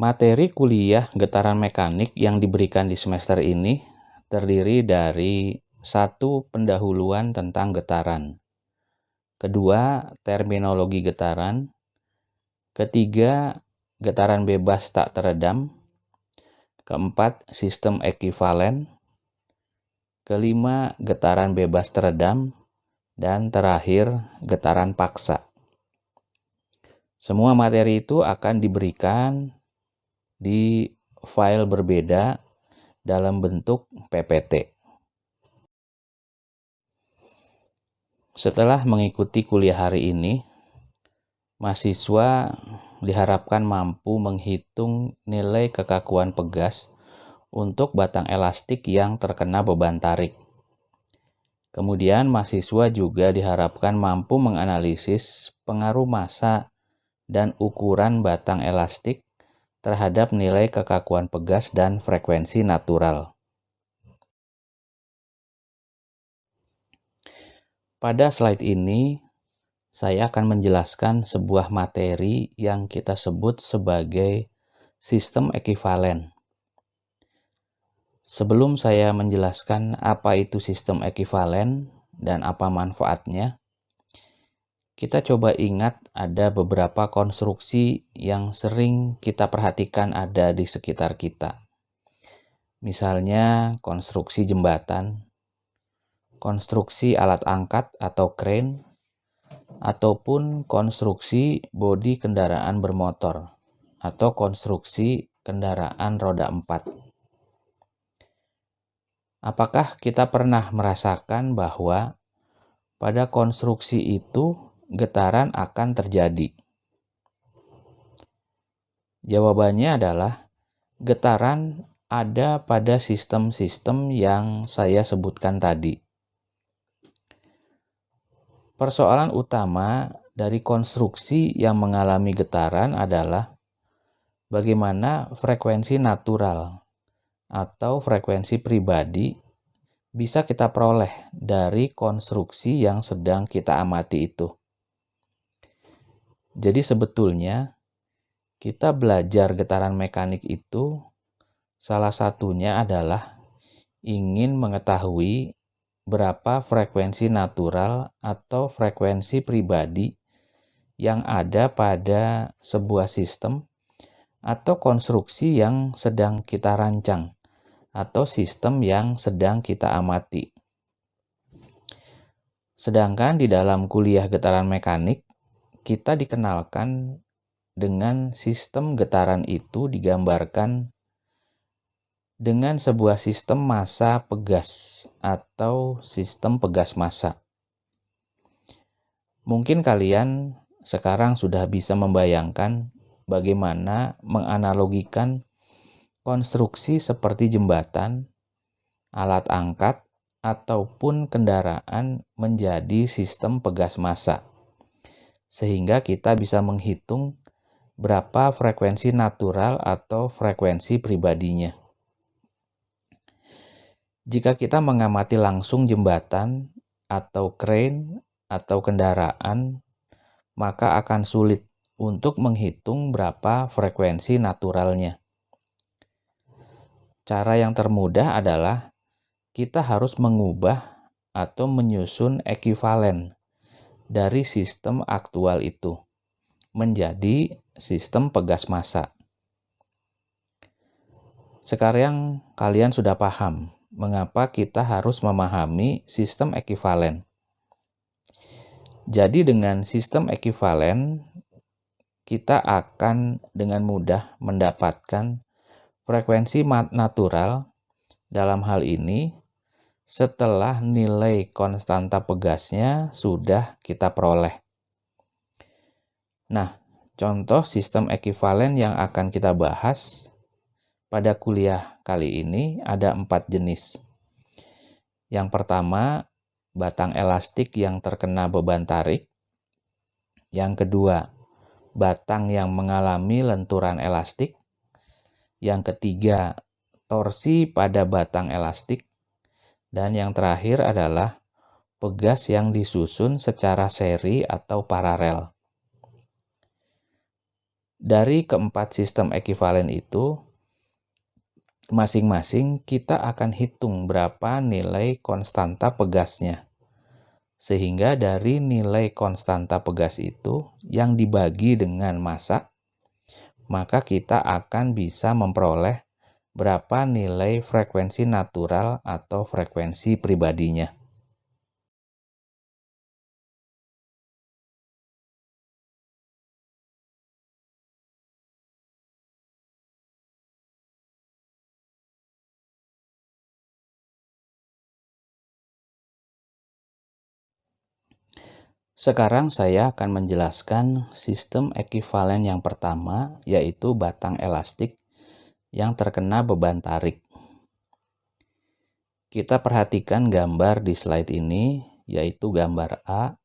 Materi kuliah getaran mekanik yang diberikan di semester ini terdiri dari satu pendahuluan tentang getaran, kedua terminologi getaran, ketiga getaran bebas tak teredam, keempat sistem ekivalen, kelima getaran bebas teredam, dan terakhir getaran paksa. Semua materi itu akan diberikan di file berbeda dalam bentuk PPT. Setelah mengikuti kuliah hari ini, mahasiswa diharapkan mampu menghitung nilai kekakuan pegas untuk batang elastik yang terkena beban tarik. Kemudian mahasiswa juga diharapkan mampu menganalisis pengaruh massa dan ukuran batang elastik terhadap nilai kekakuan pegas dan frekuensi natural. Pada slide ini, saya akan menjelaskan sebuah materi yang kita sebut sebagai sistem ekivalen. Sebelum saya menjelaskan apa itu sistem ekivalen dan apa manfaatnya, kita coba ingat ada beberapa konstruksi yang sering kita perhatikan ada di sekitar kita. Misalnya konstruksi jembatan, konstruksi alat angkat atau crane, ataupun konstruksi bodi kendaraan bermotor atau konstruksi kendaraan roda 4. Apakah kita pernah merasakan bahwa pada konstruksi itu getaran akan terjadi? Jawabannya adalah getaran ada pada sistem-sistem yang saya sebutkan tadi. Persoalan utama dari konstruksi yang mengalami getaran adalah bagaimana frekuensi natural atau frekuensi pribadi bisa kita peroleh dari konstruksi yang sedang kita amati itu. Jadi sebetulnya kita belajar getaran mekanik itu salah satunya adalah ingin mengetahui berapa frekuensi natural atau frekuensi pribadi yang ada pada sebuah sistem atau konstruksi yang sedang kita rancang atau sistem yang sedang kita amati. Sedangkan di dalam kuliah getaran mekanik, kita dikenalkan dengan sistem getaran itu digambarkan dengan sebuah sistem massa pegas atau sistem pegas massa. Mungkin kalian sekarang sudah bisa membayangkan bagaimana menganalogikan konstruksi seperti jembatan, alat angkat, ataupun kendaraan menjadi sistem pegas massa. Sehingga kita bisa menghitung berapa frekuensi natural atau frekuensi pribadinya. Jika kita mengamati langsung jembatan atau crane atau kendaraan, maka akan sulit untuk menghitung berapa frekuensi naturalnya. Cara yang termudah adalah kita harus mengubah atau menyusun ekivalen dari sistem aktual itu menjadi sistem pegas massa. Sekarang kalian sudah paham mengapa kita harus memahami sistem ekivalen. Jadi dengan sistem ekivalen, kita akan dengan mudah mendapatkan frekuensi natural dalam hal ini setelah nilai konstanta pegasnya sudah kita peroleh. Nah, contoh sistem ekivalen yang akan kita bahas pada kuliah kali ini ada 4 jenis. Yang pertama, batang elastik yang terkena beban tarik. Yang kedua, batang yang mengalami lenturan elastik. Yang ketiga, torsi pada batang elastik. Dan yang terakhir adalah pegas yang disusun secara seri atau paralel. Dari keempat sistem ekivalen itu, masing-masing kita akan hitung berapa nilai konstanta pegasnya. Sehingga dari nilai konstanta pegas itu yang dibagi dengan massa, maka kita akan bisa memperoleh berapa nilai frekuensi natural atau frekuensi pribadinya. Sekarang saya akan menjelaskan sistem ekivalen yang pertama, yaitu batang elastik yang terkena beban tarik. Kita perhatikan gambar di slide ini, yaitu gambar A.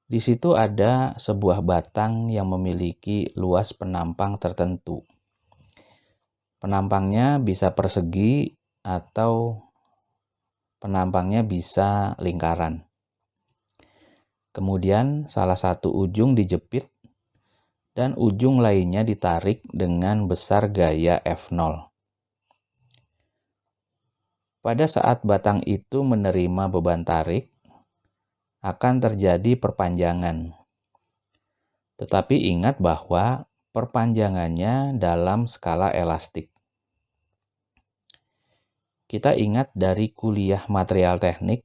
Di situ ada sebuah batang yang memiliki luas penampang tertentu. Penampangnya bisa persegi atau penampangnya bisa lingkaran. Kemudian salah satu ujung dijepit dan ujung lainnya ditarik dengan besar gaya F0. Pada saat batang itu menerima beban tarik, akan terjadi perpanjangan. Tetapi ingat bahwa perpanjangannya dalam skala elastik. Kita ingat dari kuliah material teknik,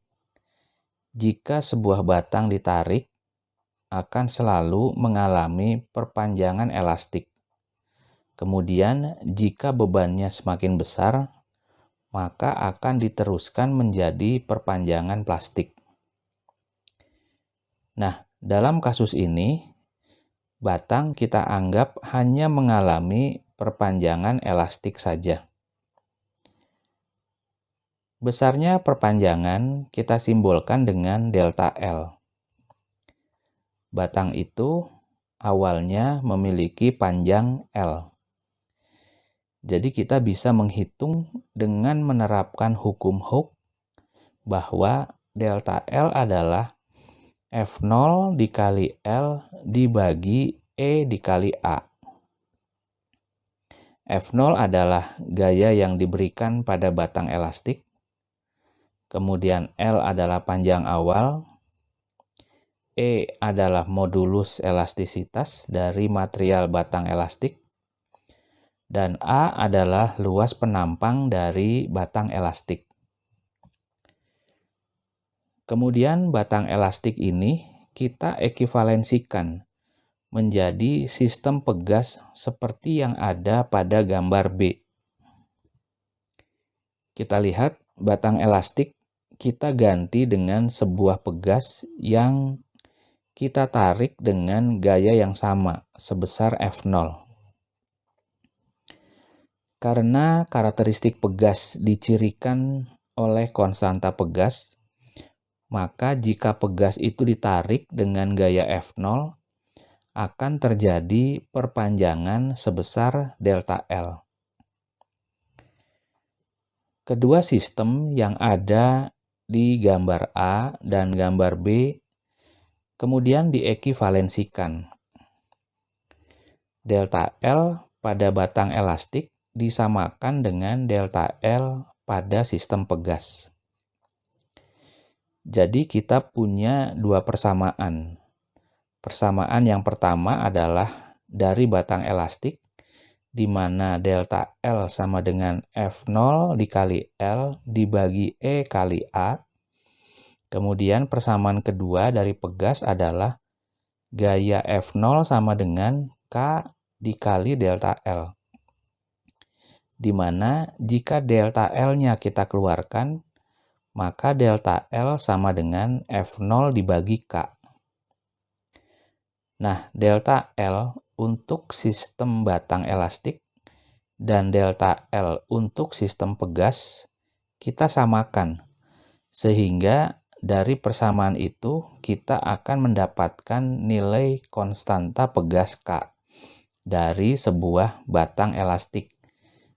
jika sebuah batang ditarik, akan selalu mengalami perpanjangan elastik. Kemudian, jika bebannya semakin besar, maka akan diteruskan menjadi perpanjangan plastik. Nah, dalam kasus ini, batang kita anggap hanya mengalami perpanjangan elastik saja. Besarnya perpanjangan kita simbolkan dengan delta L. Batang itu awalnya memiliki panjang L. Jadi kita bisa menghitung dengan menerapkan hukum Hooke bahwa delta L adalah F0 dikali L dibagi E dikali A. F0 adalah gaya yang diberikan pada batang elastik. Kemudian L adalah panjang awal, E adalah modulus elastisitas dari material batang elastik, dan A adalah luas penampang dari batang elastik. Kemudian batang elastik ini kita ekivalensikan menjadi sistem pegas seperti yang ada pada gambar B. Kita lihat batang elastik kita ganti dengan sebuah pegas yang kita tarik dengan gaya yang sama, sebesar F0. Karena karakteristik pegas dicirikan oleh konstanta pegas, maka jika pegas itu ditarik dengan gaya F0, akan terjadi perpanjangan sebesar delta L. Kedua sistem yang ada di gambar A dan gambar B kemudian diekivalensikan. Delta L pada batang elastik disamakan dengan delta L pada sistem pegas. Jadi kita punya dua persamaan. Persamaan yang pertama adalah dari batang elastik, di mana delta L sama dengan F0 dikali L dibagi E kali A. Kemudian persamaan kedua dari pegas adalah gaya F0 sama dengan K dikali delta L. Di mana jika delta L-nya kita keluarkan, maka delta L sama dengan F0 dibagi K. Nah, delta L untuk sistem batang elastik dan delta L untuk sistem pegas kita samakan. Sehingga dari persamaan itu kita akan mendapatkan nilai konstanta pegas K dari sebuah batang elastik,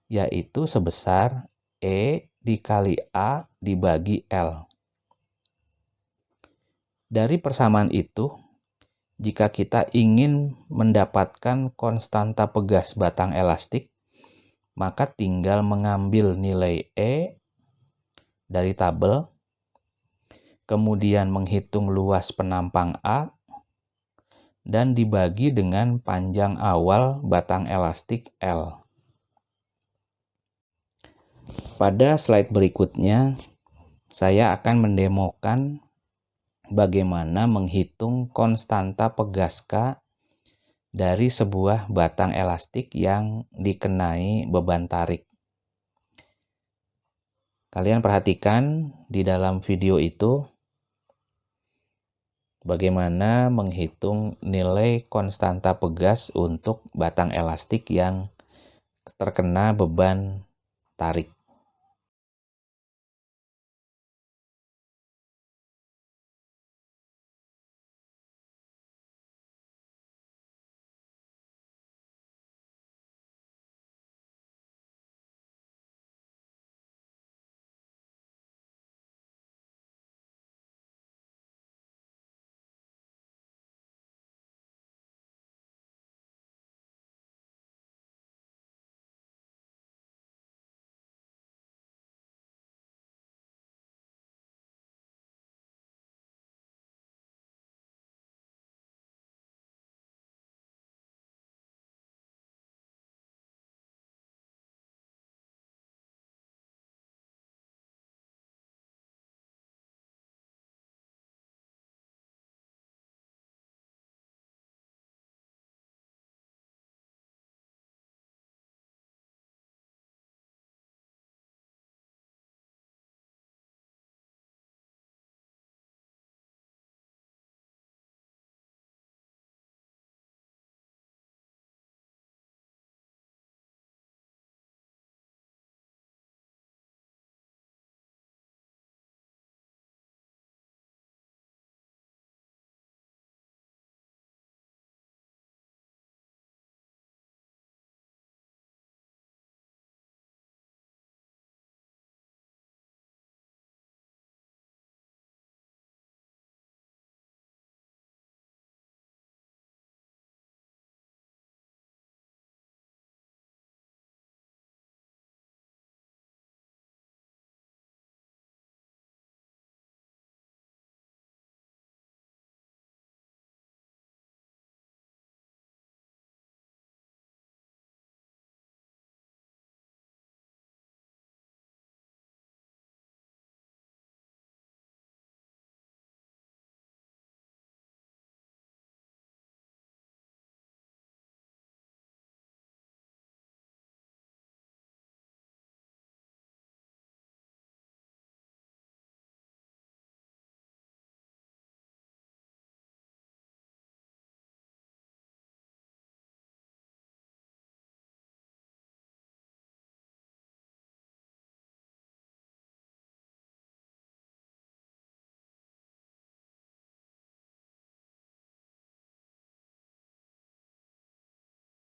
yaitu sebesar E dikali A dibagi L. Dari persamaan itu, Jika kita ingin mendapatkan konstanta pegas batang elastik, maka tinggal mengambil nilai E dari tabel, kemudian menghitung luas penampang A, dan dibagi dengan panjang awal batang elastik L. Pada slide berikutnya, saya akan mendemokan bagaimana menghitung konstanta pegas K dari sebuah batang elastik yang dikenai beban tarik. Kalian perhatikan di dalam video itu bagaimana menghitung nilai konstanta pegas untuk batang elastik yang terkena beban tarik.